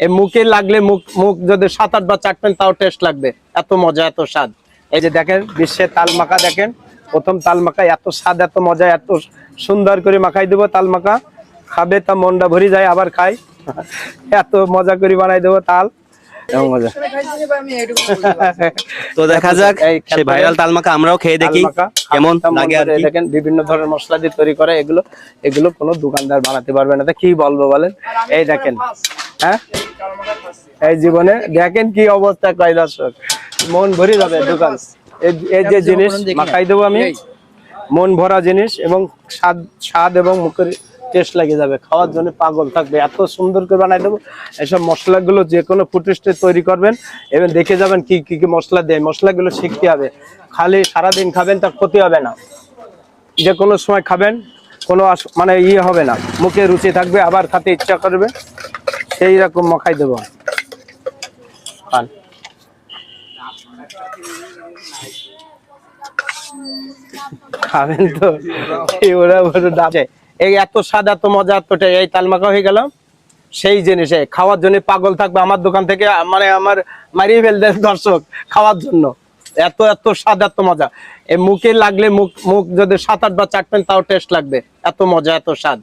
এই মুখে লাগলে মুখ মুখ যদি 7-8 বার চাটবেন তাও টেস্ট লাগবে, এত মজা এত স্বাদ। এই যে দেখেন বিশ্বের তাল মাখা, দেখেন প্রথম তাল মাখা, এত স্বাদ এত মজা, এত সুন্দর করে মাখাই দেবো তাল মাখা, খাবে তা মনটা ভরে যায় আবার খাই, এত মজা করে বানাই দেবো তাল। তো দেখা যাক সেই ভাইরাল তাল মাখা আমরাও খেয়ে দেখি কেমন লাগে আর কি। দেখেন বিভিন্ন ধরনের মশলা দিয়ে তৈরি করে, এগুলো এগুলো কোনো দোকানদার বানাতে পারবে না, কি বলবো বলেন। এই দেখেন, হ্যাঁ এই জীবনে দেখেন কি অবস্থা, কয় দর্শক মন ভরে যাবে দোকান। এই যে জিনিস মাখাই দেবো আমি, মন ভরা জিনিস এবং স্বাদ এবং মুখের টেস্ট লাগে যাবে, খাওয়ার জন্য পাগল থাকবে, এত সুন্দর করে বানাই দেবো। এসব মশলাগুলো যে কোনো ফুড স্টেজে তৈরি করবেন এবং দেখে যাবেন কি কি কি মশলা দেয়, মশলাগুলো শিখতে হবে, খালি সারাদিন খাবেন তার ক্ষতি হবে না, যে কোনো সময় খাবেন কোনো মানে ইয়ে হবে না, মুখে রুচি থাকবে, আবার খেতে ইচ্ছা করবে, সেই রকম মাখাই দেবো। খাবেন তো ওরা এই এত স্বাদ এত মজা এতটা, এই তাল মাখা হয়ে গেল সেই জিনিসে খাওয়ার জন্য পাগল থাকবে আমার দোকান থেকে, মানে আমার মারিয়ে ফেলবে দর্শক খাওয়ার জন্য, এত এত স্বাদ এত মজা। এই মুখে লাগলে মুখ মুখ যদি 7-8 বার চাটবেন তাও টেস্ট লাগবে, এত মজা এত স্বাদ।